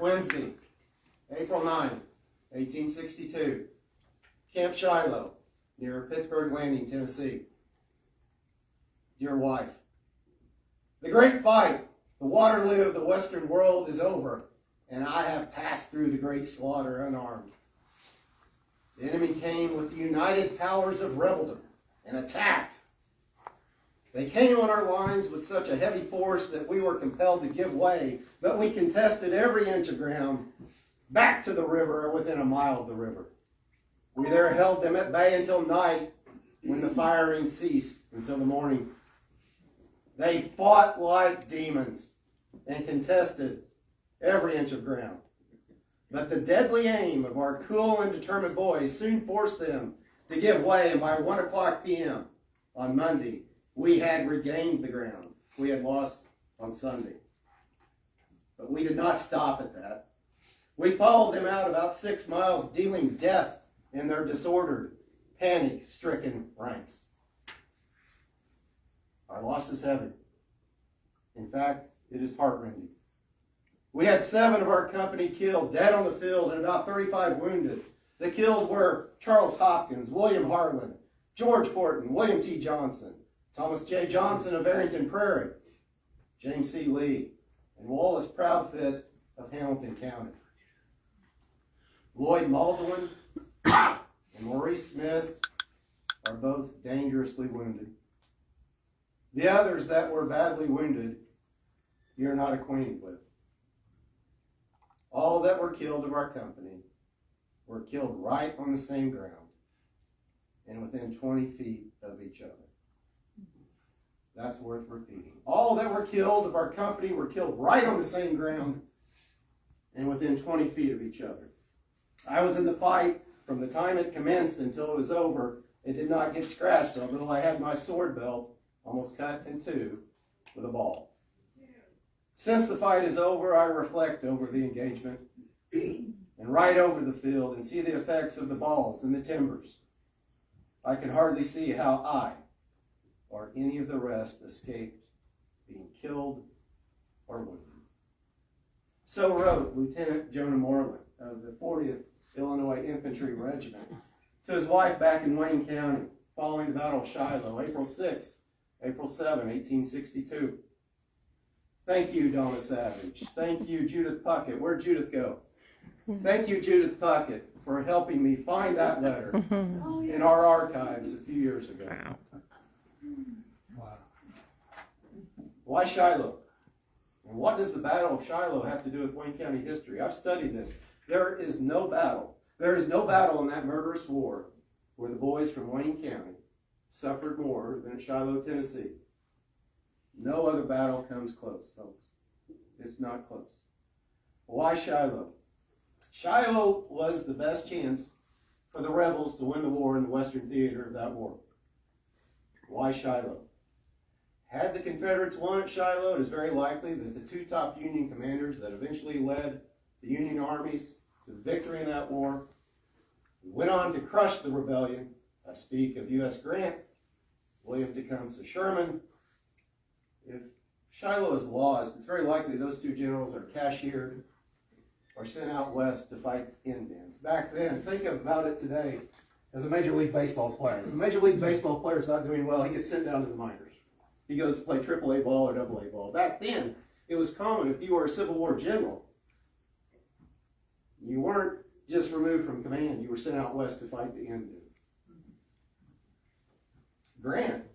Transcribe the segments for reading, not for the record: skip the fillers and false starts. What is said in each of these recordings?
Wednesday, April 9, 1862. Camp Shiloh, near Pittsburgh Landing, Tennessee. Dear wife, the great fight, the Waterloo of the Western world is over, and I have passed through the great slaughter unarmed. The enemy came with the united powers of rebeldom and attacked. They came on our lines with such a heavy force that we were compelled to give way, but we contested every inch of ground back to the river or within a mile of the river. We there held them at bay until night, when the firing ceased until the morning. They fought like demons and contested every inch of ground. But the deadly aim of our cool and determined boys soon forced them to give way, and by 1 o'clock p.m. on Monday, we had regained the ground we had lost on Sunday. But we did not stop at that. We followed them out about 6 miles, dealing death in their disordered, panic-stricken ranks. Our loss is heavy. In fact, it is heartrending. We had 7 of our company killed, dead on the field, and about 35 wounded. The killed were Charles Hopkins, William Harlan, George Horton, William T. Johnson, Thomas J. Johnson of Arrington Prairie, James C. Lee, and Wallace Proudfit of Hamilton County. Lloyd Maldwin and Maurice Smith are both dangerously wounded. The others that were badly wounded, you're not acquainted with. All that were killed of our company were killed right on the same ground and within 20 feet of each other. That's worth repeating. All that were killed of our company were killed right on the same ground and within 20 feet of each other. I was in the fight from the time it commenced until it was over. It did not get scratched, although I had my sword belt almost cut in two with a ball. Since the fight is over, I reflect over the engagement and ride over the field and see the effects of the balls and the timbers. I can hardly see how I or any of the rest escaped being killed or wounded. So wrote Lieutenant Jonah Moreland of the 40th Illinois Infantry Regiment to his wife back in Wayne County following the Battle of Shiloh, April 6, April 7, 1862. Thank you, Donna Savage. Thank you, Judith Puckett. Where'd Judith go? Thank you, Judith Puckett, for helping me find that letter in our archives a few years ago. Wow. Why Shiloh? And what does the Battle of Shiloh have to do with Wayne County history? I've studied this. There is no battle. There is no battle in that murderous war where the boys from Wayne County suffered more than at Shiloh, Tennessee. No other battle comes close, folks. It's not close. Why Shiloh? Shiloh was the best chance for the rebels to win the war in the Western theater of that war. Why Shiloh? Had the Confederates won at Shiloh, it is very likely that the 2 top Union commanders that eventually led the Union armies to victory in that war went on to crush the rebellion. I speak of U.S. Grant, William Tecumseh Sherman. If Shiloh is lost, it's very likely those 2 generals are cashiered or sent out west to fight Indians. Back then, think about it today as a Major League Baseball player. If a Major League Baseball player is not doing well, he gets sent down to the minors. He goes to play AAA ball or AA ball. Back then, it was common if you were a Civil War general, you weren't just removed from command. You were sent out west to fight the Indians. Grant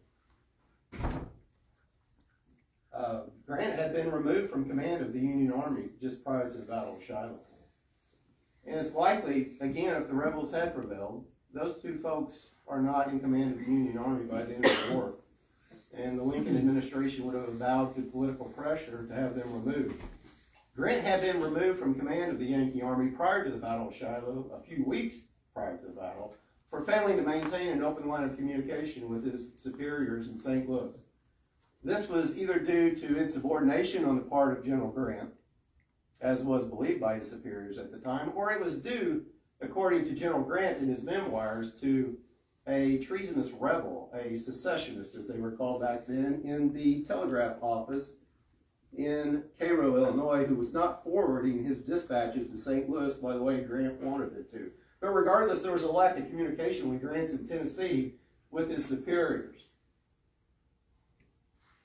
had been removed from command of the Union Army just prior to the Battle of Shiloh. And it's likely, again, if the rebels had prevailed, those 2 folks are not in command of the Union Army by the end of the war. And the Lincoln administration would have vowed to political pressure to have them removed. Grant had been removed from command of the Yankee Army prior to the Battle of Shiloh, a few weeks prior to the battle, for failing to maintain an open line of communication with his superiors in St. Louis. This was either due to insubordination on the part of General Grant, as was believed by his superiors at the time, or it was due, according to General Grant in his memoirs, to a treasonous rebel, a secessionist as they were called back then, in the telegraph office in Cairo, Illinois, who was not forwarding his dispatches to St. Louis by the way Grant wanted it to. But regardless, there was a lack of communication when Grant's in Tennessee with his superiors.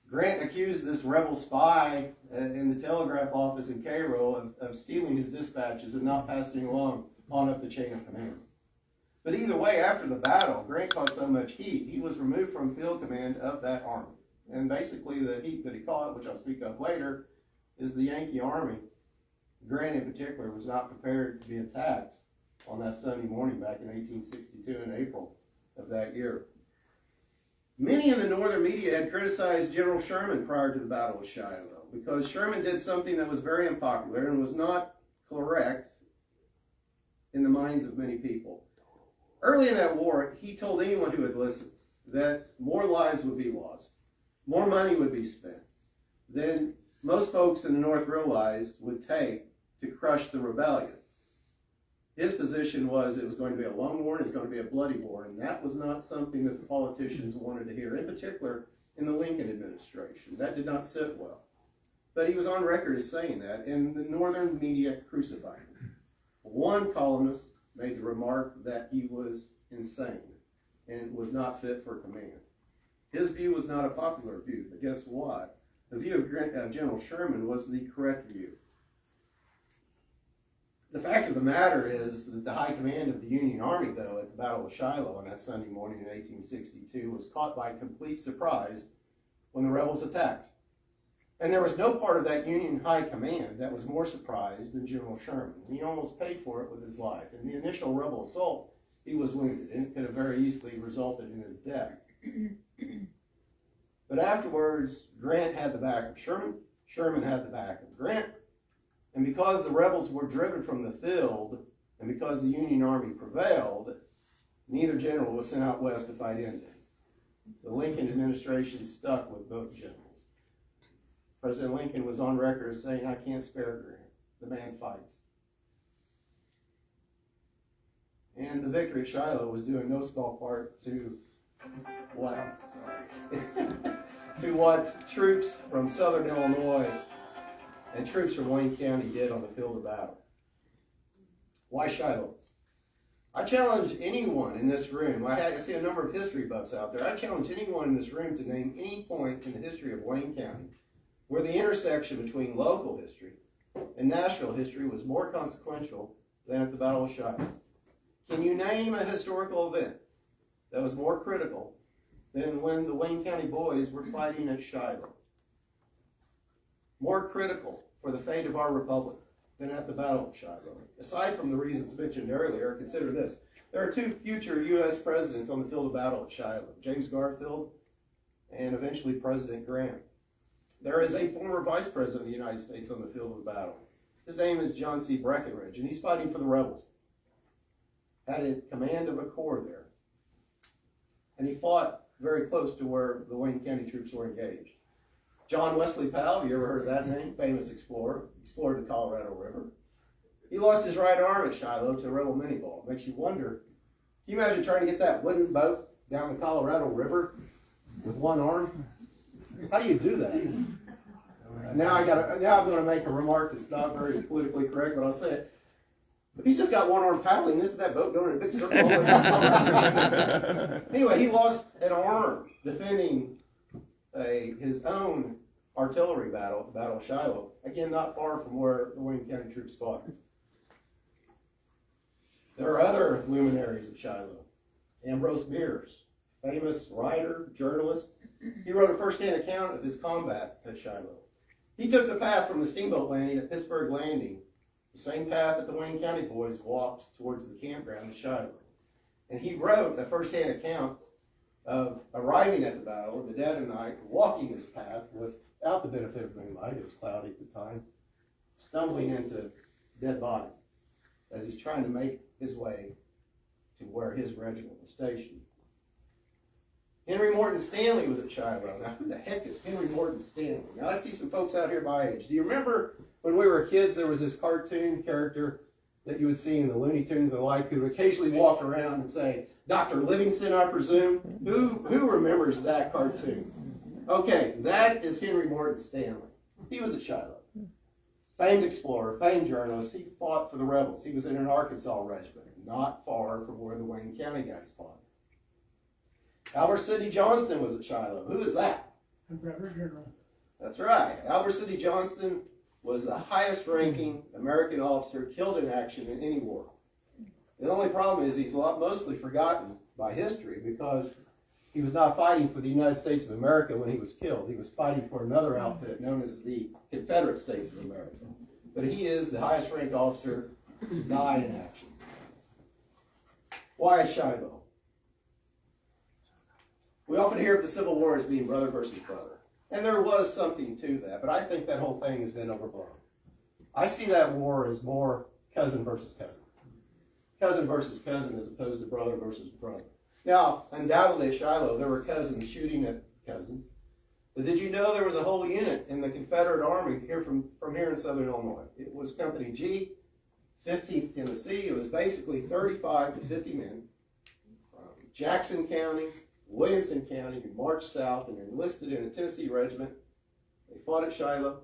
Grant accused this rebel spy in the telegraph office in Cairo of stealing his dispatches and not passing along on up the chain of command. But either way, after the battle, Grant caught so much heat, he was removed from field command of that army. And basically the heat that he caught, which I'll speak of later, is the Yankee Army. Grant in particular was not prepared to be attacked on that Sunday morning back in 1862 in April of that year. Many in the northern media had criticized General Sherman prior to the Battle of Shiloh because Sherman did something that was very unpopular and was not correct in the minds of many people. Early in that war, he told anyone who would listen that more lives would be lost, more money would be spent than most folks in the North realized would take to crush the rebellion. His position was it was going to be a long war and it's going to be a bloody war, and that was not something that the politicians wanted to hear, in particular in the Lincoln administration. That did not sit well. But he was on record as saying that, and the northern media crucified him. One columnist made the remark that he was insane and was not fit for command. His view was not a popular view, but guess what? The view of General Sherman was the correct view. The fact of the matter is that the high command of the Union Army, though, at the Battle of Shiloh on that Sunday morning in 1862 was caught by complete surprise when the rebels attacked. And there was no part of that Union high command that was more surprised than General Sherman. He almost paid for it with his life. In the initial rebel assault, he was wounded, and it could have very easily resulted in his death. But afterwards, Grant had the back of Sherman, Sherman had the back of Grant, and because the rebels were driven from the field, and because the Union Army prevailed, neither general was sent out west to fight Indians. The Lincoln administration stuck with both generals. President Lincoln was on record as saying, "I can't spare Grant. The man fights." And the victory at Shiloh was due in no small part to what? to what troops from southern Illinois and troops from Wayne County did on the field of battle. Why Shiloh? I challenge anyone in this room, I see a number of history buffs out there, I challenge anyone in this room to name any point in the history of Wayne County where the intersection between local history and national history was more consequential than at the Battle of Shiloh. Can you name a historical event that was more critical than when the Wayne County boys were fighting at Shiloh? More critical for the fate of our republic than at the Battle of Shiloh. Aside from the reasons mentioned earlier, consider this. There are two future U.S. presidents on the field of battle at Shiloh, James Garfield and eventually President Grant. There is a former vice president of the United States on the field of battle. His name is John C. Breckinridge, and he's fighting for the rebels. Had a command of a corps there. And he fought very close to where the Wayne County troops were engaged. John Wesley Powell, you ever heard of that name? Famous explorer, explored the Colorado River. He lost his right arm at Shiloh to a rebel mini-ball. Makes you wonder, can you imagine trying to get that wooden boat down the Colorado River with one arm? How do you do that? Now I'm going to make a remark that's not very politically correct, but I'll say it. If he's just got one arm paddling, isn't that boat going in a big circle all the way? Anyway, he lost an arm defending his own artillery battle, the Battle of Shiloh. Again, not far from where the Wayne County troops fought. There are other luminaries at Shiloh. Ambrose Bierce, famous writer, journalist. He wrote a first-hand account of his combat at Shiloh. He took the path from the steamboat landing at Pittsburgh Landing, the same path that the Wayne County boys walked towards the campground at Shiloh. And he wrote a first-hand account of arriving at the battle in the dead of night, walking this path without the benefit of moonlight, it was cloudy at the time, stumbling into dead bodies as he's trying to make his way to where his regiment was stationed. Henry Morton Stanley was at Shiloh. Now, who the heck is Henry Morton Stanley? Now, I see some folks out here my age. Do you remember when we were kids, there was this cartoon character that you would see in the Looney Tunes and the like who would occasionally walk around and say, Dr. Livingston, I presume? Who remembers that cartoon? Okay, that is Henry Morton Stanley. He was at Shiloh. Famed explorer, famed journalist. He fought for the rebels. He was in an Arkansas regiment, not far from where the Wayne County guys fought. Albert Sidney Johnston was at Shiloh. Who is that? The brother general. That's right. Albert Sidney Johnston was the highest ranking American officer killed in action in any war. The only problem is he's mostly forgotten by history because he was not fighting for the United States of America when he was killed. He was fighting for another outfit known as the Confederate States of America. But he is the highest ranked officer to die in action. Why Shiloh? We often hear of the Civil War as being brother versus brother. And there was something to that, but I think that whole thing has been overblown. I see that war as more cousin versus cousin. Cousin versus cousin as opposed to brother versus brother. Now, undoubtedly at Shiloh, there were cousins shooting at cousins. But did you know there was a whole unit in the Confederate Army here from here in southern Illinois? It was Company G, 15th Tennessee. It was basically 35 to 50 men from Jackson County, Williamson County, who marched south and enlisted in a Tennessee regiment. They fought at Shiloh,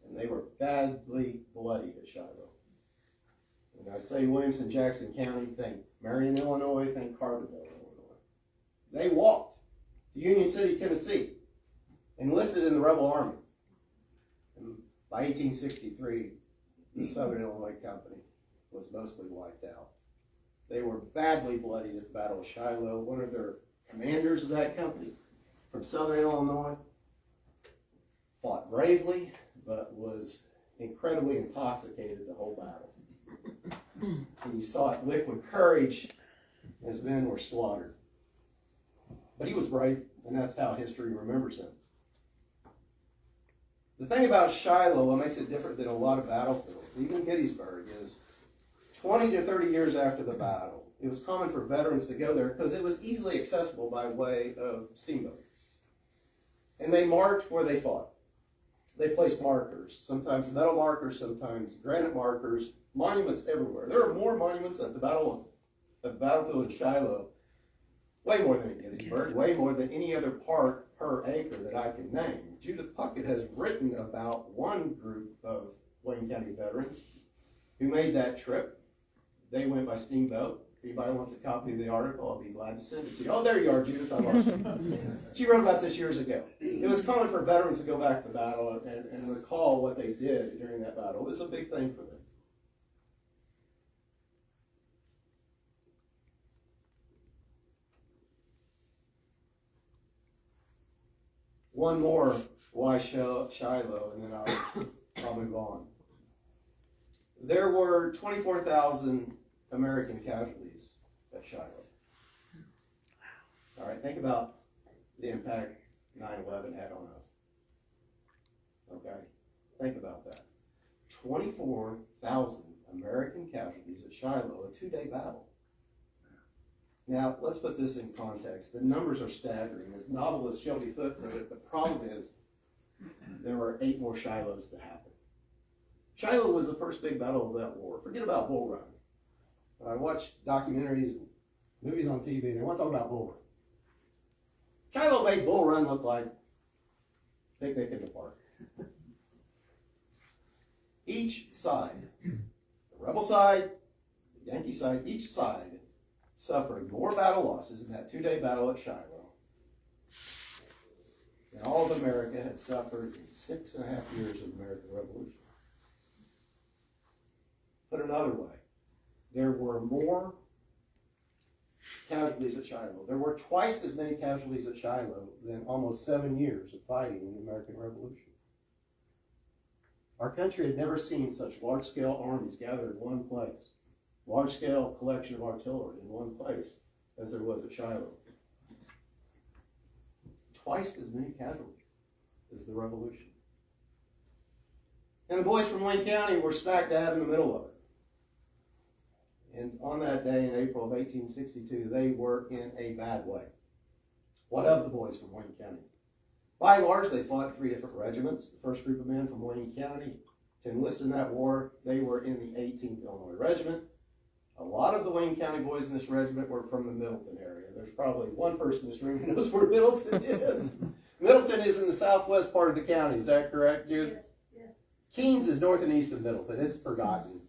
and they were badly bloodied at Shiloh. When I say Williamson, Jackson County, think Marion, Illinois, think Carbondale, Illinois. They walked to Union City, Tennessee, enlisted in the rebel army. And by 1863, the Southern Illinois Company was mostly wiped out. They were badly bloodied at the Battle of Shiloh. One of their commanders of that company from Southern Illinois fought bravely, but was incredibly intoxicated the whole battle. He sought liquid courage. His men were slaughtered. But he was brave, and that's how history remembers him. The thing about Shiloh, what makes it different than a lot of battlefields, even Gettysburg, is 20 to 30 years after the battle, it was common for veterans to go there because it was easily accessible by way of steamboat. And they marked where they fought. They placed markers, sometimes metal markers, sometimes granite markers, monuments everywhere. There are more monuments at the battlefield of Shiloh, way more than at Gettysburg, way more than any other park per acre that I can name. Judith Puckett has written about one group of Wayne County veterans who made that trip. They went by steamboat. If anybody wants a copy of the article, I'll be glad to send it to you. Oh, there you are, Judith. I lost you. She wrote about this years ago. It was common for veterans to go back to the battle and recall what they did during that battle. It was a big thing for them. One more, why Shiloh, and then I'll move on. There were 24,000 American casualties at Shiloh. All right, think about the impact 9/11 had on us. Okay, think about that. 24,000 American casualties at Shiloh, a two-day battle. Now, let's put this in context. The numbers are staggering. As novelist Shelby Foote put it, the problem is there were 8 more Shilohs to happen. Shiloh was the first big battle of that war. Forget about Bull Run. I watch documentaries and movies on TV, and they want to talk about Bull Run. Shiloh made Bull Run look like picnic in the park. Each side, the rebel side, the Yankee side, each side suffered more battle losses in that two-day battle at Shiloh than all of America had suffered in 6.5 years of the American Revolution. Put another way, there were more casualties at Shiloh. There were twice as many casualties at Shiloh than almost 7 years of fighting in the American Revolution. Our country had never seen such large-scale armies gathered in one place. Large-scale collection of artillery in one place as there was at Shiloh. Twice as many casualties as the Revolution. And the boys from Wayne County were smack dab in the middle of it. And on that day in April of 1862, they were in a bad way. What of the boys from Wayne County? By and large, they fought 3 different regiments. The first group of men from Wayne County to enlist in that war, they were in the 18th Illinois Regiment. A lot of the Wayne County boys in this regiment were from the Middleton area. There's probably one person in this room who knows where Middleton is. Middleton is in the southwest part of the county. Is that correct, Jude? Yes, yes. Keens is north and east of Middleton. It's forgotten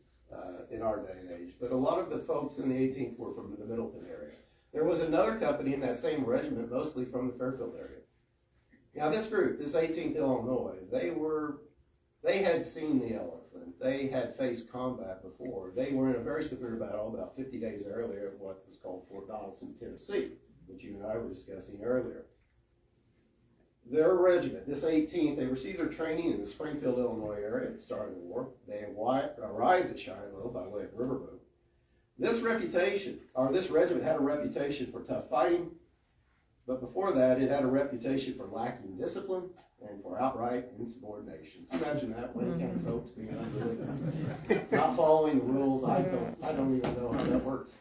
in our day and age. But a lot of the folks in the 18th were from the Middleton area. There was another company in that same regiment, mostly from the Fairfield area. Now this group, this 18th Illinois, they had seen the elephant. They had faced combat before. They were in a very severe battle about 50 days earlier at what was called Fort Donaldson, Tennessee, which you and I were discussing earlier. Their regiment, this 18th, they received their training in the Springfield, Illinois area at the start of the war. They arrived at Shiloh by way of riverboat. This regiment had a reputation for tough fighting, but before that, it had a reputation for lacking discipline and for outright insubordination. Imagine that, Wayne County folks being unruly, not following the rules. I don't even know how that works.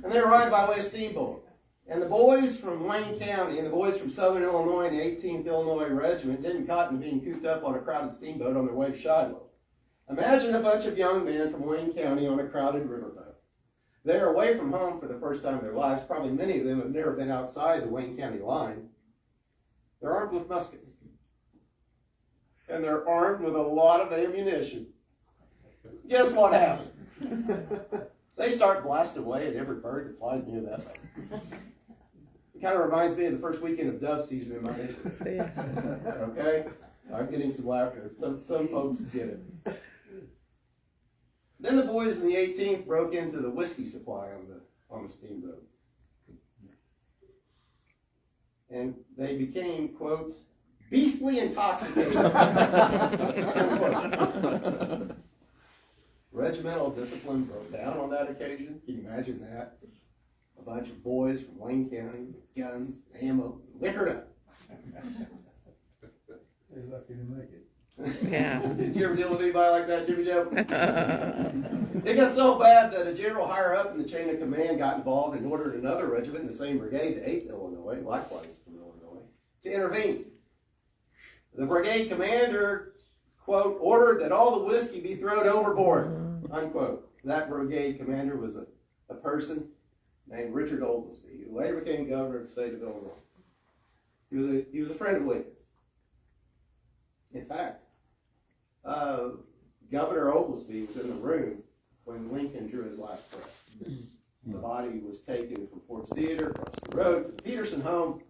And they arrived by way of steamboat. And the boys from Wayne County and the boys from Southern Illinois and the 18th Illinois Regiment didn't cotton to being cooped up on a crowded steamboat on their way to Shiloh. Imagine a bunch of young men from Wayne County on a crowded riverboat. They are away from home for the first time in their lives. Probably many of them have never been outside the Wayne County line. They're armed with muskets. And they're armed with a lot of ammunition. Guess what happens? They start blasting away at every bird that flies near that boat. It kind of reminds me of the first weekend of dove season in my neighborhood. Okay? I'm getting some laughter. Some folks get it. Then the boys in the 18th broke into the whiskey supply on the steamboat. And they became, quote, beastly intoxicated. Regimental discipline broke down on that occasion. Can you imagine that? A bunch of boys from Wayne County with guns, ammo, liquored up. They're lucky to make it. Yeah. Did you ever deal with anybody like that, Jimmy Joe? It got so bad that a general higher up in the chain of command got involved and ordered another regiment in the same brigade, the 8th Illinois, likewise from Illinois, to intervene. The brigade commander, quote, ordered that all the whiskey be thrown overboard, unquote. That brigade commander was a person named Richard Oglesby, who later became governor of the state of Illinois. He was a friend of Lincoln's. In fact, Governor Oglesby was in the room when Lincoln drew his last breath. The body was taken from Ford's Theater across the road to the Peterson home,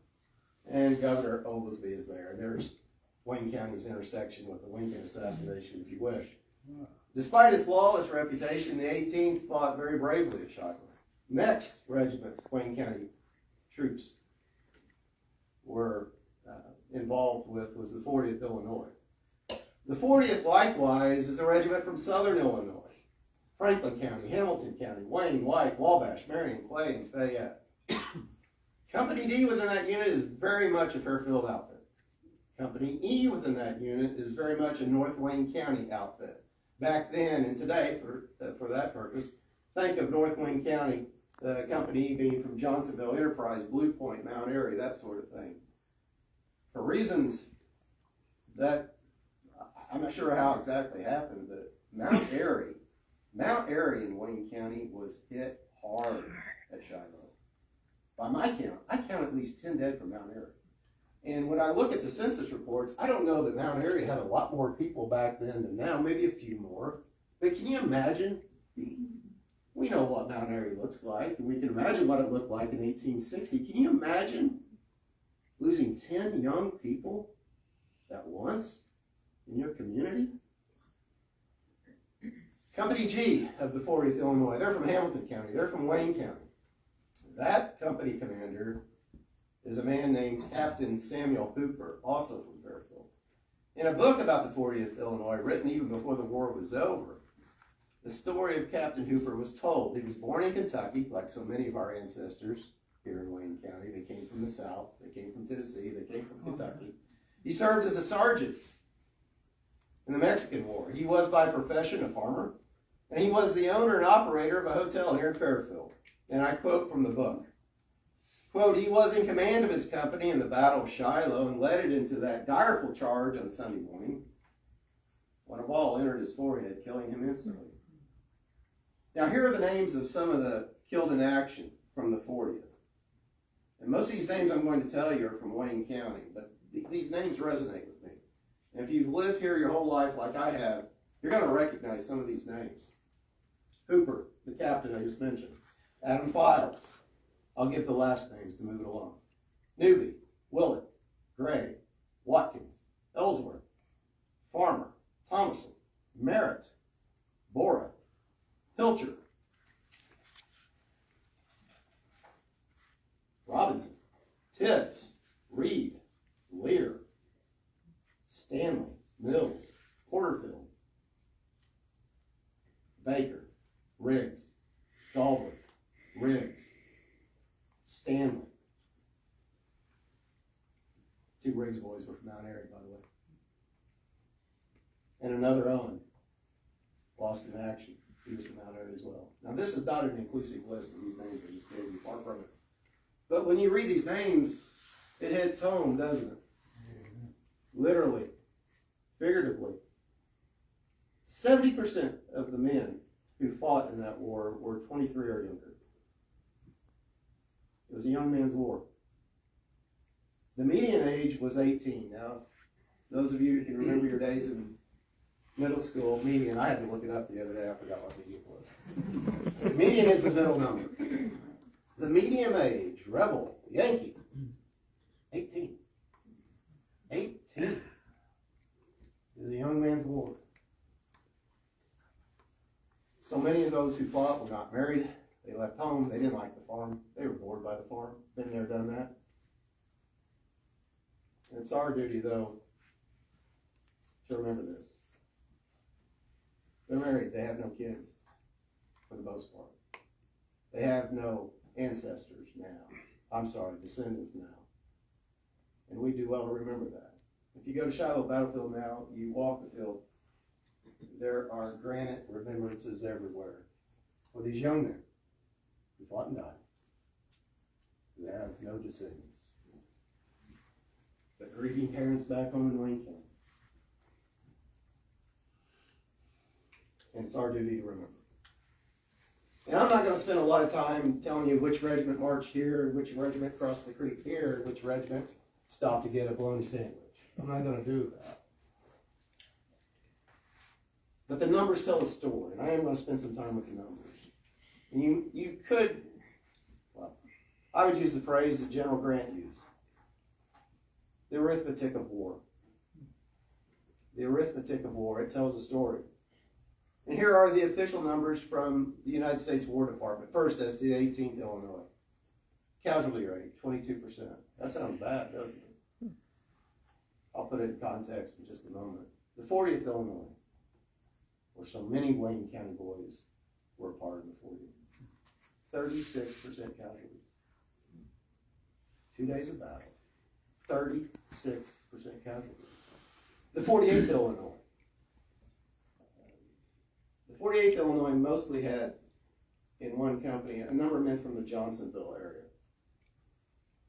and Governor Oglesby is there. There's Wayne County's intersection with the Lincoln assassination, if you wish. Despite its lawless reputation, the 18th fought very bravely at Shiloh. Next regiment Wayne County troops were involved with was the 40th Illinois. The 40th, likewise, is a regiment from Southern Illinois. Franklin County, Hamilton County, Wayne, White, Wabash, Marion, Clay, and Fayette. Company D within that unit is very much a Fairfield outfit. Company E within that unit is very much a North Wayne County outfit. Back then and today, for that purpose, think of North Wayne County, Company E being from Johnsonville, Enterprise, Blue Point, Mount Airy, that sort of thing. For reasons that I'm not sure how exactly happened, but Mount Airy in Wayne County was hit hard at Shiloh. By my count, I count at least 10 dead from Mount Airy. And when I look at the census reports, I don't know that Mount Airy had a lot more people back then than now, maybe a few more. But can you imagine? We know what Mount Airy looks like, and we can imagine what it looked like in 1860. Can you imagine losing 10 young people at once in your community? Company G of the 40th Illinois, they're from Hamilton County, they're from Wayne County. That company commander is a man named Captain Samuel Hooper, also from Fairfield. In a book about the 40th Illinois, written even before the war was over, the story of Captain Hooper was told. He was born in Kentucky, like so many of our ancestors here in Wayne County. They came from the South, they came from Tennessee, they came from Kentucky. He served as a sergeant in the Mexican War. He was by profession a farmer, and he was the owner and operator of a hotel here in Fairfield. And I quote from the book, quote, he was in command of his company in the Battle of Shiloh and led it into that direful charge on Sunday morning when a ball entered his forehead, killing him instantly. Now here are the names of some of the killed in action from the 40th. And most of these names I'm going to tell you are from Wayne County, but these names resonate with me. And if you've lived here your whole life like I have, you're going to recognize some of these names. Hooper, the captain I just mentioned. Adam Files. I'll give the last names to move it along. Newby, Willett, Gray, Watkins, Ellsworth, Farmer, Thomason, Merritt, Bora, Pilcher, Robinson, Tibbs, Reed, Lear, Stanley, Mills, Porterfield, Baker, Riggs, Galbraith, Riggs, Stanley. Two Riggs boys were from Mount Airy, by the way. And another Owen, lost in action. He was from Mount Airy as well. Now, this is not an inclusive list of these names I just gave you, far from it. But when you read these names, it hits home, doesn't it? Literally, figuratively. 70% of the men who fought in that war were 23 or younger. It was a young man's war. The median age was 18. Now, those of you who can remember your days in middle school, median, I had to look it up the other day, I forgot what median was. Median is the middle number. The median age, rebel, Yankee, 18. 18. It was a young man's war. So many of those who fought were not married. They left home. They didn't like the farm. They were bored by the farm. Been there, done that. And it's our duty, though, to remember this. They're married. They have no kids, for the most part. They have no ancestors now. I'm sorry, descendants now. And we do well to remember that. If you go to Shiloh Battlefield now, you walk the field, there are granite remembrances everywhere for these young men who fought and died, who have no descendants. But grieving parents back home in Wayne County. And it's our duty to remember. And I'm not going to spend a lot of time telling you which regiment marched here, which regiment crossed the creek here, which regiment stopped to get a bologna sandwich. I'm not going to do that. But the numbers tell a story, and I am going to spend some time with the numbers. And you could, well, I would use the phrase that General Grant used. The arithmetic of war. The arithmetic of war, it tells a story. And here are the official numbers from the United States War Department. First, as to the 18th Illinois. Casualty rate, 22%. That sounds bad, doesn't it? I'll put it in context in just a moment. The 40th Illinois, where so many Wayne County boys were a part of the 40th. 36% casualty. 2 days of battle. 36% casualty. The 48th Illinois. The 48th Illinois mostly had, in one company, a number of men from the Johnsonville area.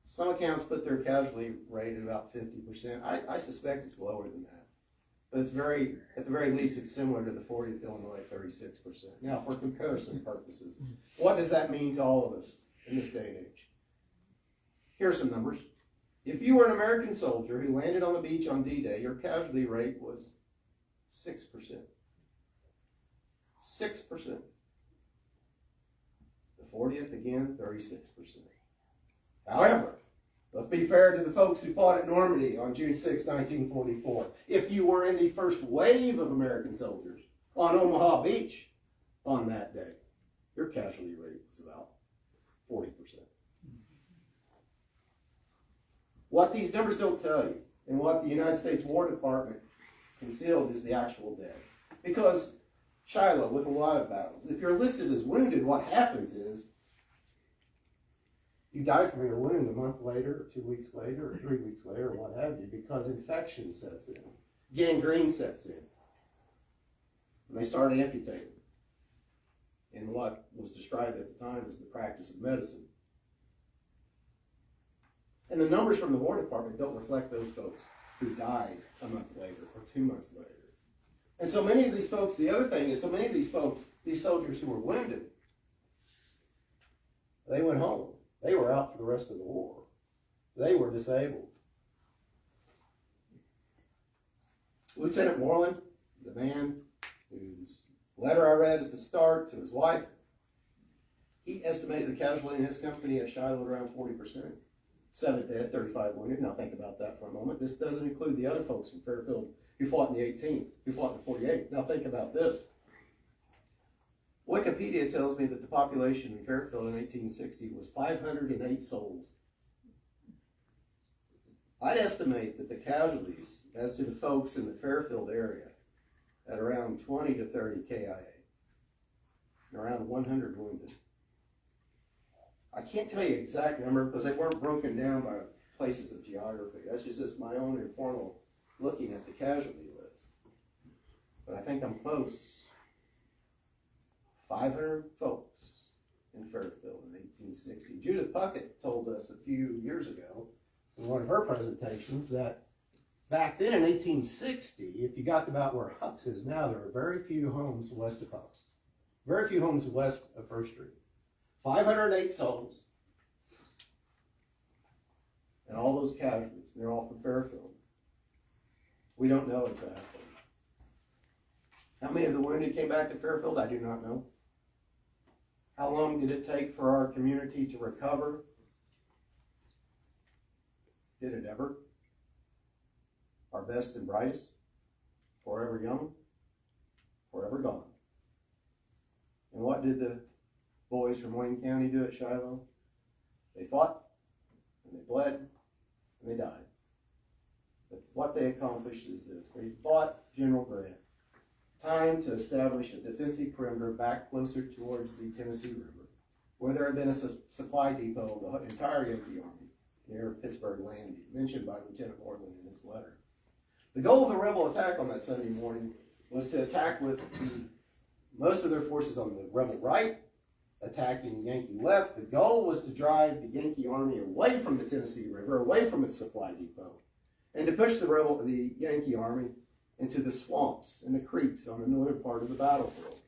Some accounts put their casualty rate at about 50%. I suspect it's lower than that. But it's at the very least, it's similar to the 40th Illinois, 36%. Now, for comparison purposes, what does that mean to all of us in this day and age? Here are some numbers. If you were an American soldier who landed on the beach on D-Day, your casualty rate was 6%. 6%. The 40th, again, 36%. However, let's be fair to the folks who fought at Normandy on June 6, 1944. If you were in the first wave of American soldiers on Omaha Beach on that day, your casualty rate was about 40%. What these numbers don't tell you, and what the United States War Department concealed, is the actual dead. Because Shiloh, with a lot of battles, if you're listed as wounded, what happens is you die from your wound a month later, or 2 weeks later, or 3 weeks later, or what have you, because infection sets in. Gangrene sets in. And they start amputating in what was described at the time as the practice of medicine. And the numbers from the War Department don't reflect those folks who died a month later or 2 months later. And so many of these folks, the other thing is, so many of these folks, these soldiers who were wounded, they went home. They were out for the rest of the war. They were disabled. Lieutenant Moreland, the man whose letter I read at the start to his wife, he estimated the casualty in his company at Shiloh around 40%. 7 dead, 35 wounded. Now think about that for a moment. This doesn't include the other folks from Fairfield who fought in the 18th, who fought in the 48. Now think about this. Wikipedia tells me that the population in Fairfield in 1860 was 508 souls. I'd estimate that the casualties as to the folks in the Fairfield area at around 20 to 30 KIA, and around 100 wounded. I can't tell you exact number because they weren't broken down by places of geography. That's just my own informal looking at the casualty list. But I think I'm close. 500 folks in Fairfield in 1860. Judith Puckett told us a few years ago in one of her presentations that back then in 1860, if you got to about where Huck's is now, there were very few homes west of Huck's. Very few homes west of First Street. 508 souls. And all those casualties, they're all from Fairfield. We don't know exactly. How many of the wounded came back to Fairfield? I do not know. How long did it take for our community to recover? Did it ever? Our best and brightest, forever young, forever gone. And what did the boys from Wayne County do at Shiloh? They fought, and they bled, and they died. But what they accomplished is this. They bought General Grant time to establish a defensive perimeter back closer towards the Tennessee River, where there had been a supply depot of the entire Yankee Army near Pittsburgh Landing, mentioned by Lieutenant Moreland in his letter. The goal of the rebel attack on that Sunday morning was to attack with most of their forces on the rebel right, attacking the Yankee left. The goal was to drive the Yankee Army away from the Tennessee River, away from its supply depot, and to push the Yankee Army into the swamps and the creeks on the northern part of the battlefield.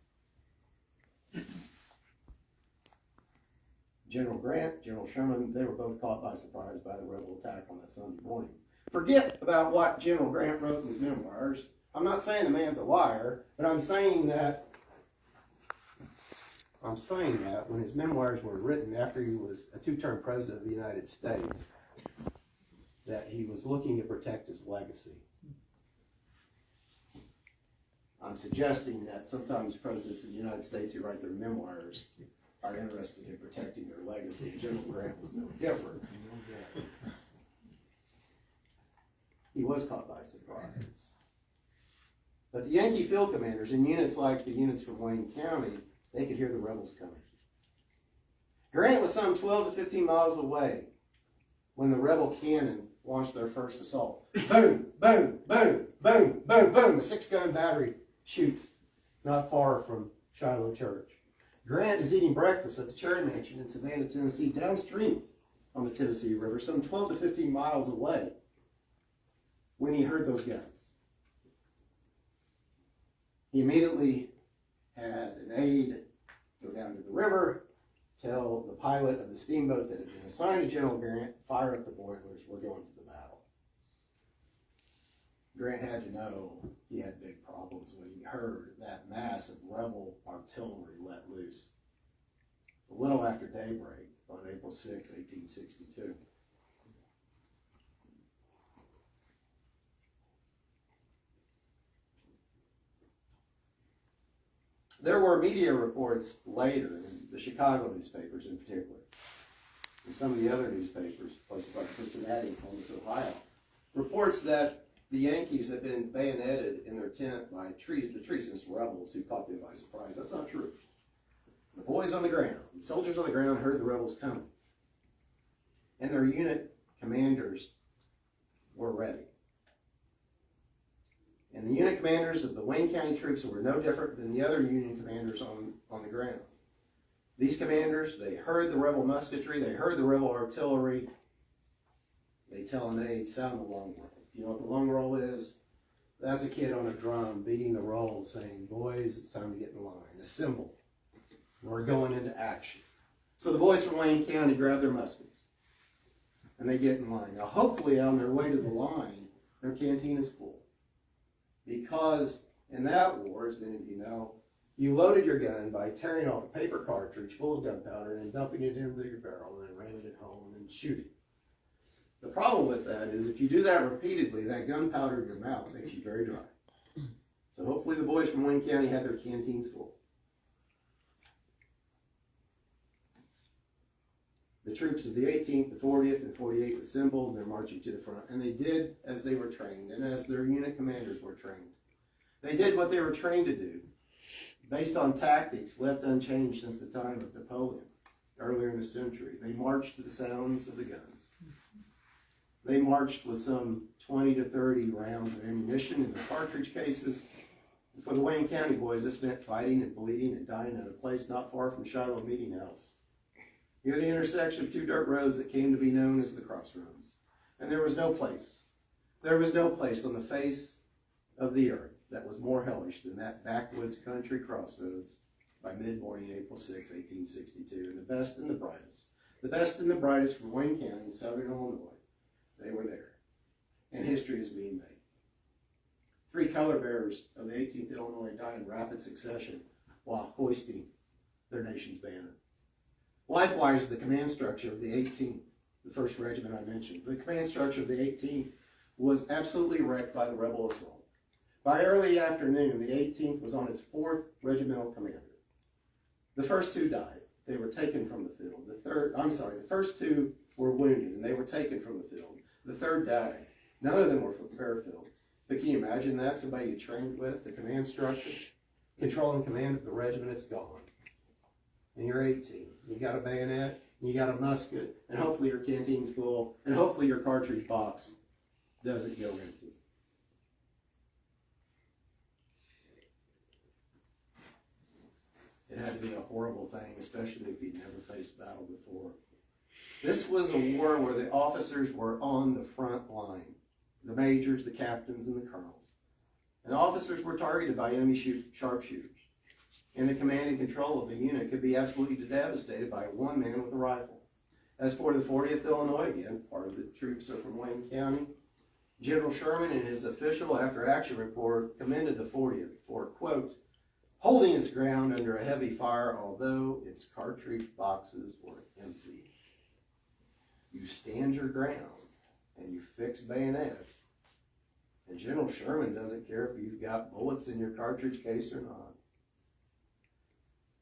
General Grant, General Sherman, they were both caught by surprise by the rebel attack on that Sunday morning. Forget about what General Grant wrote in his memoirs. I'm not saying the man's a liar, but I'm saying that when his memoirs were written after he was a two-term president of the United States, that he was looking to protect his legacy. I'm suggesting that sometimes presidents of the United States who write their memoirs are interested in protecting their legacy. General Grant was no different. He was caught by surprise. But the Yankee field commanders and units like the units from Wayne County, they could hear the rebels coming. Grant was some 12 to 15 miles away when the rebel cannon launched their first assault. Boom, boom, boom, boom, boom, boom. A 6-gun battery shoots not far from Shiloh Church. Grant is eating breakfast at the Cherry Mansion in Savannah, Tennessee, downstream on the Tennessee River, some 12 to 15 miles away, when he heard those guns. He immediately had an aide go down to the river, tell the pilot of the steamboat that had been assigned to General Grant, fire up the boilers, we're going to the battle. Grant had to know he had big problems when he heard that mass of rebel artillery let loose a little after daybreak on April 6, 1862. There were media reports later, in the Chicago newspapers in particular, and some of the other newspapers, places like Cincinnati and Columbus, Ohio, reports that the Yankees had been bayoneted in their tent by the treasonous rebels who caught them by surprise. That's not true. The boys on the ground, the soldiers on the ground heard the rebels coming, and their unit commanders were ready. And the unit commanders of the Wayne County troops were no different than the other Union commanders on the ground. These commanders, they heard the rebel musketry, they heard the rebel artillery. They tell an aide, sound the long roll. Do you know what the long roll is? That's a kid on a drum beating the roll saying, boys, it's time to get in line. Assemble. We're going into action. So the boys from Wayne County grabbed their muskets and they get in line. Now, hopefully, on their way to the line, their canteen is full. Because in that war, as many of you know, you loaded your gun by tearing off a paper cartridge full of gunpowder and dumping it into your barrel and then ramming it home and shooting. The problem with that is if you do that repeatedly, that gunpowder in your mouth makes you very dry. So hopefully the boys from Wayne County had their canteens full. The troops of the 18th, the 40th, and 48th assembled, and they're marching to the front. And they did as they were trained, and as their unit commanders were trained. They did what they were trained to do, based on tactics left unchanged since the time of Napoleon, earlier in the century. They marched to the sounds of the guns. They marched with some 20 to 30 rounds of ammunition in their cartridge cases. And for the Wayne County boys, this meant fighting and bleeding and dying at a place not far from Shiloh Meeting House, near the intersection of two dirt roads that came to be known as the Crossroads. And there was no place on the face of the earth that was more hellish than that backwoods country crossroads by mid-morning April 6, 1862. And the best and the brightest from Wayne County in southern Illinois, they were there. And history is being made. 3 color bearers of the 18th Illinois died in rapid succession while hoisting their nation's banner. Likewise, the command structure of the 18th, the first regiment I mentioned, the command structure of the 18th was absolutely wrecked by the rebel assault. By early afternoon, the 18th was on its 4th regimental commander. The first 2 died. They were taken from the field. The first 2 were wounded, and they were taken from the field. The third died. None of them were from Fairfield. But can you imagine that? Somebody you trained with, the command structure, controlling command of the regiment, it's gone. And you're 18. You got a bayonet, you got a musket, and hopefully your canteen's full, and hopefully your cartridge box doesn't go empty. It had to be a horrible thing, especially if you'd never faced battle before. This was a war where the officers were on the front line. The majors, the captains, and the colonels. And officers were targeted by enemy sharpshooters. And the command and control of the unit could be absolutely devastated by one man with a rifle. As for the 40th Illinois, again, part of the troops from Wayne County, General Sherman in his official after-action report commended the 40th for, quote, holding its ground under a heavy fire, although its cartridge boxes were empty. You stand your ground, and you fix bayonets, and General Sherman doesn't care if you've got bullets in your cartridge case or not.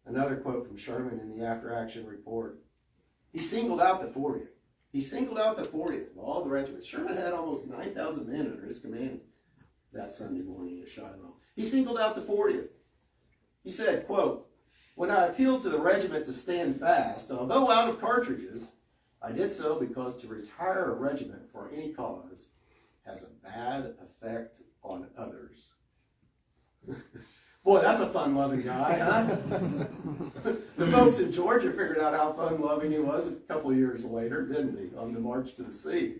Another quote from Sherman in the after-action report. He singled out the 40th. He singled out the 40th of all the regiments. Sherman had almost 9,000 men under his command that Sunday morning at Shiloh. He singled out the 40th. He said, quote, when I appealed to the regiment to stand fast, although out of cartridges, I did so because to retire a regiment for any cause has a bad effect on others. Boy, that's a fun-loving guy, huh? The folks in Georgia figured out how fun-loving he was a couple of years later, didn't they, on the march to the sea.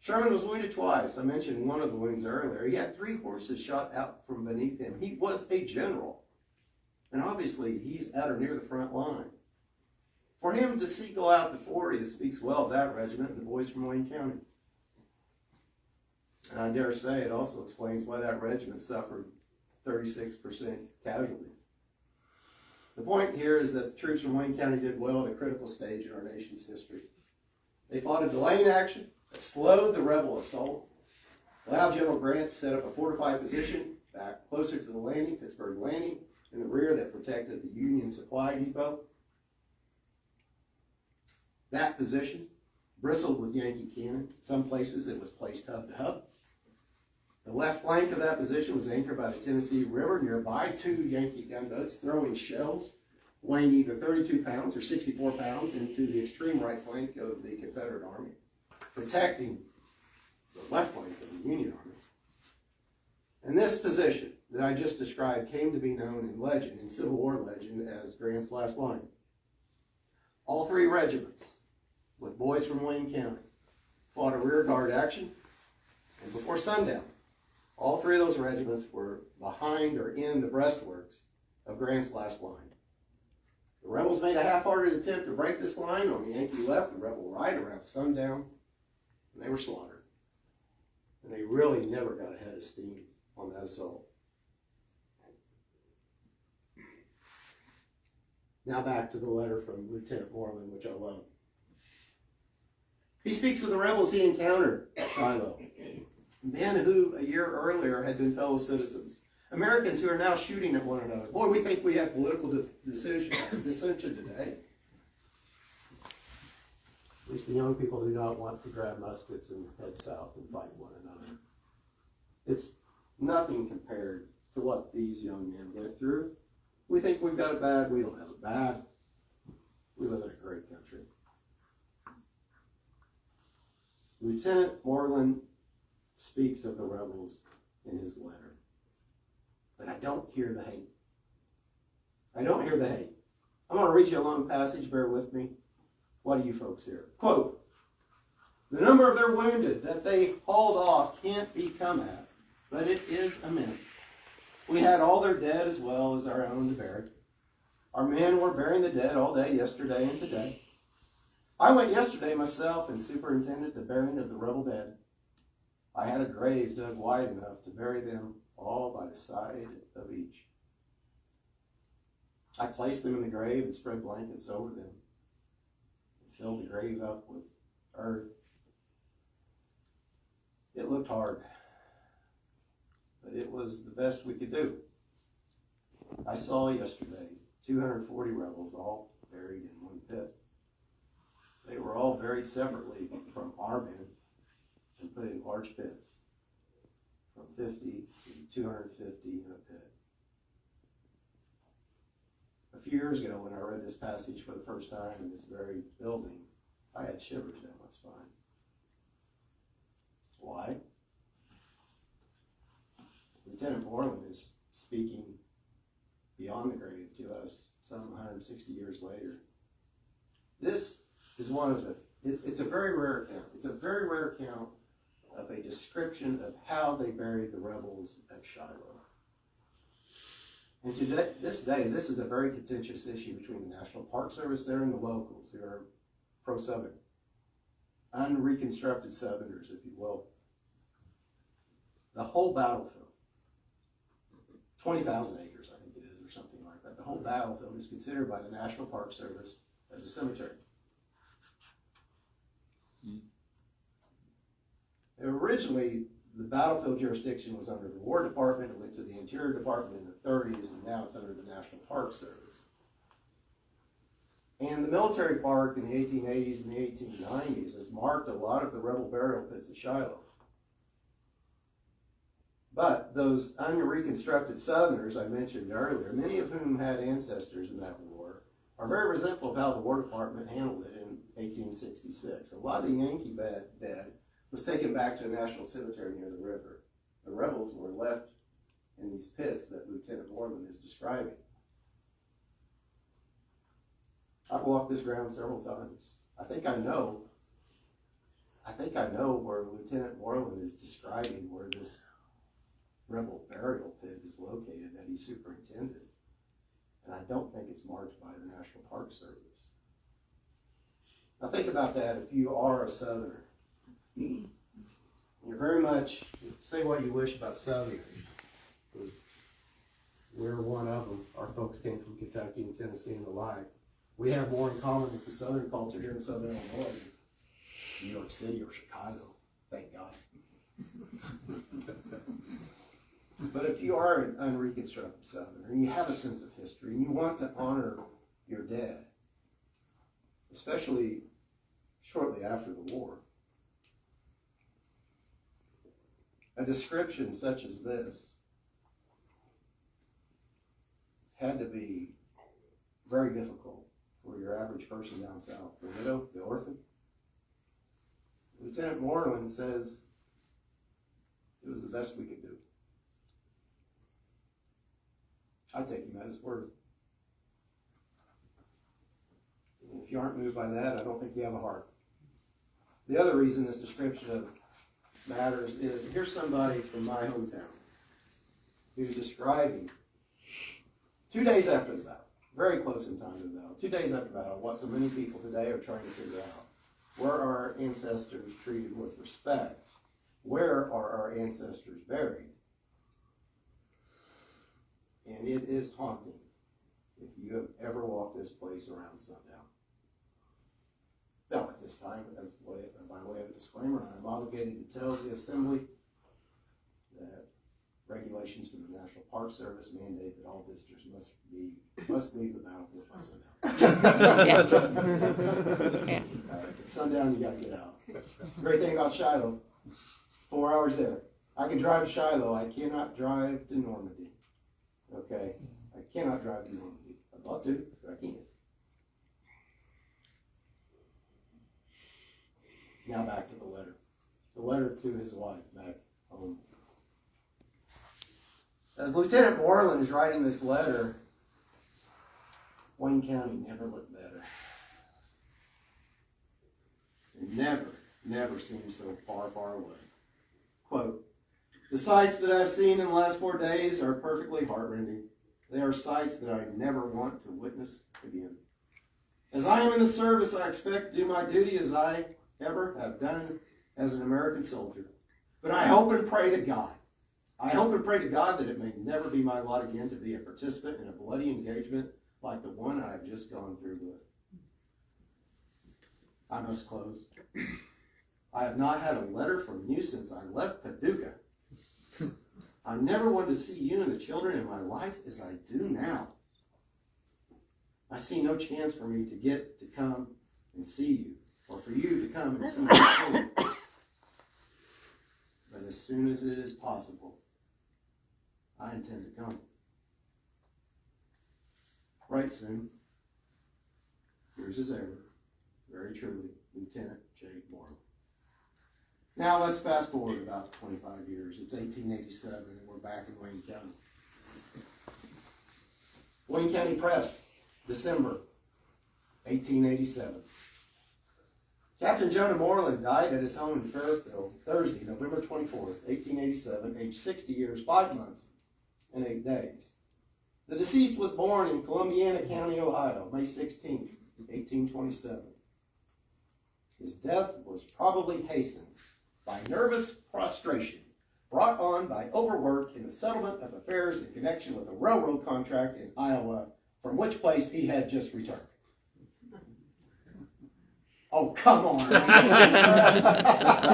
Sherman was wounded twice. I mentioned one of the wounds earlier. He had 3 horses shot out from beneath him. He was a general. And obviously, he's at or near the front line. For him to single out the 40th speaks well of that regiment and the boys from Wayne County. And I dare say it also explains why that regiment suffered 36% casualties. The point here is that the troops from Wayne County did well at a critical stage in our nation's history. They fought a delaying action that slowed the rebel assault, allowed General Grant to set up a fortified position back closer to the landing, Pittsburgh Landing, in the rear that protected the Union supply depot. That position bristled with Yankee cannon. In some places it was placed hub to hub. The left flank of that position was anchored by the Tennessee River. Nearby, 2 Yankee gunboats throwing shells weighing either 32 pounds or 64 pounds into the extreme right flank of the Confederate Army, protecting the left flank of the Union Army. And this position that I just described came to be known in legend, in Civil War legend, as Grant's last line. All 3 regiments, with boys from Wayne County, fought a rear guard action, and before sundown, all 3 of those regiments were behind or in the breastworks of Grant's last line. The rebels made a half-hearted attempt to break this line on the Yankee left, the rebel right around sundown, and they were slaughtered. And they really never got ahead of steam on that assault. Now back to the letter from Lieutenant Moreland, which I love. He speaks of the rebels he encountered at Shiloh, men who a year earlier had been fellow citizens, Americans who are now shooting at one another. Boy, we think we have political dissension today. At least the young people do not want to grab muskets and head south and fight one another. It's nothing compared to what these young men went through. We think we've got it bad. We don't have it bad. We live in a great country. Lieutenant Moreland speaks of the rebels in his letter. But I don't hear the hate. I don't hear the hate. I'm going to read you a long passage. Bear with me. What do you folks hear? Quote, "The number of their wounded that they hauled off can't be come at, but it is immense. We had all their dead as well as our own to bury. Our men were burying the dead all day yesterday and today. I went yesterday myself and superintended the burying of the rebel dead. I had a grave dug wide enough to bury them all by the side of each. I placed them in the grave and spread blankets over them and filled the grave up with earth. It looked hard, but it was the best we could do. I saw yesterday 240 rebels all buried in one pit. They were all buried separately from our men and put in large pits, from 50 to 250 in a pit. A few years ago, when I read this passage for the first time in this very building, I had shivers down my spine. Why? Lieutenant Moreland is speaking beyond the grave to us some 160 years later. This is one of the, it's a very rare account. It's a very rare account of a description of how they buried the rebels at Shiloh. And to this day, this is a very contentious issue between the National Park Service there and the locals who are pro-Southern. Unreconstructed Southerners, if you will. The whole battlefield, 20,000 acres, I think it is, or something like that. The whole battlefield is considered by the National Park Service as a cemetery. Originally, the battlefield jurisdiction was under the War Department. It went to the Interior Department in the 30s, and now it's under the National Park Service. And the military park in the 1880s and the 1890s has marked a lot of the rebel burial pits at Shiloh. But those unreconstructed Southerners I mentioned earlier, many of whom had ancestors in that war, are very resentful of how the War Department handled it in 1866. A lot of the Yankee dead was taken back to a national cemetery near the river. The rebels were left in these pits that Lieutenant Moreland is describing. I've walked this ground several times. I think I know where Lieutenant Moreland is describing where this rebel burial pit is located that he superintended. And I don't think it's marked by the National Park Service. Now think about that if you are a Southerner. You're very much, say what you wish about Southerners, because we're one of them. Our folks came from Kentucky and Tennessee and the like. We have more in common with the Southern culture here in Southern Illinois than New York City or Chicago, thank God. But if you are an unreconstructed Southerner and you have a sense of history and you want to honor your dead, especially shortly after the war, a description such as this had to be very difficult for your average person down south, the widow, the orphan. Lieutenant Moreland says it was the best we could do. I take him at his word. And if you aren't moved by that, I don't think you have a heart. The other reason this description matters is, here's somebody from my hometown who's describing 2 days after the battle. very close in time to the battle. 2 days after battle, what so many people today are trying to figure out. Where are our ancestors treated with respect? Where are our ancestors buried? And it is haunting if you have ever walked this place around sundown. Now, at this time, by way of a disclaimer, I am obligated to tell the Assembly that regulations from the National Park Service mandate that all visitors must leave the battlefield by sundown. At sundown, you got to get out. The great thing about Shiloh, it's 4 hours there. I can drive to Shiloh. I cannot drive to Normandy. Okay, I cannot drive to Normandy. I'd love to, but I can't. Now back to the letter. The letter to his wife back home. As Lieutenant Moreland is writing this letter, Wayne County never looked better. It never seemed so far, far away. Quote, "The sights that I've seen in the last 4 days are perfectly heartrending. They are sights that I never want to witness again. As I am in the service, I expect to do my duty as I ever have done as an American soldier. But I hope and pray to God. That it may never be my lot again to be a participant in a bloody engagement like the one I have just gone through with. I must close. I have not had a letter from you since I left Paducah. I never wanted to see you and the children in my life as I do now. I see no chance for me to get to come and see you, or for you to come and see me soon. But as soon as it is possible, I intend to come. Right soon. Yours as ever, very truly, Lieutenant J. Moreland." Now let's fast forward about 25 years. It's 1887 and we're back in Wayne County. Wayne County Press, December 1887. Captain Jonah Moreland died at his home in Fairfield Thursday, November 24th, 1887, aged 60 years, 5 months, and 8 days. The deceased was born in Columbiana County, Ohio, May 16th, 1827. His death was probably hastened by nervous prostration brought on by overwork in the settlement of affairs in connection with a railroad contract in Iowa, from which place he had just returned. Oh, come on, Wayne County Press.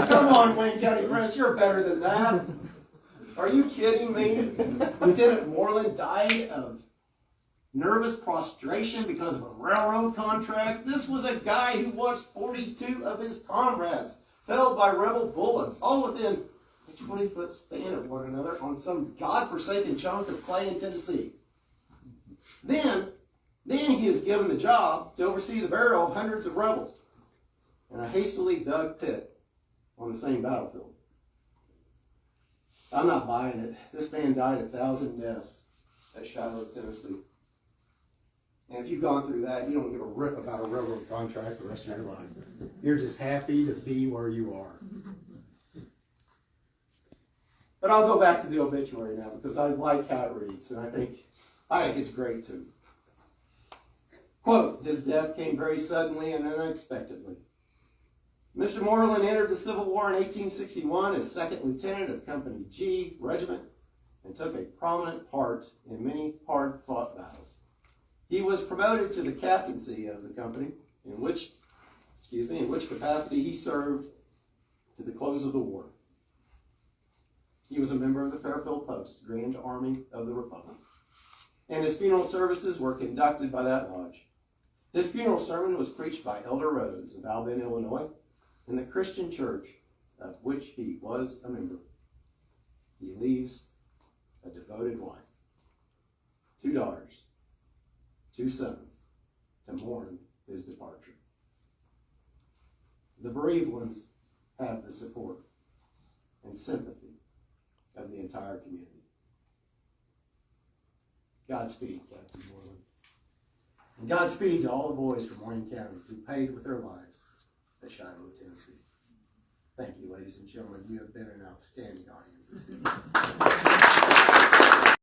Come on, Wayne County Press, you're better than that. Are you kidding me? Lieutenant Moreland died of nervous prostration because of a railroad contract. This was a guy who watched 42 of his comrades felled by rebel bullets, all within a 20-foot span of one another on some godforsaken chunk of clay in Tennessee. Then he is given the job to oversee the burial of hundreds of rebels in a hastily dug pit on the same battlefield. I'm not buying it. This man died 1,000 deaths at Shiloh, Tennessee. And if you've gone through that, you don't give a rip about a railroad contract the rest of your life. You're just happy to be where you are. But I'll go back to the obituary now because I like how it reads, and I think it's great too. Quote, "His death came very suddenly and unexpectedly. Mr. Moreland entered the Civil War in 1861 as second lieutenant of Company G Regiment and took a prominent part in many hard-fought battles. He was promoted to the captaincy of the company, in which capacity he served to the close of the war. He was a member of the Fairfield Post, Grand Army of the Republic, and his funeral services were conducted by that lodge. His funeral sermon was preached by Elder Rhodes of Albion, Illinois, in the Christian church of which he was a member. He leaves a devoted wife, 2 daughters, 2 sons, to mourn his departure. The bereaved ones have the support and sympathy of the entire community. Godspeed, Captain Moreland. And Godspeed to all the boys from Wayne County who paid with their lives at Shiloh, Tennessee. Thank you, ladies and gentlemen. You have been an outstanding audience this evening.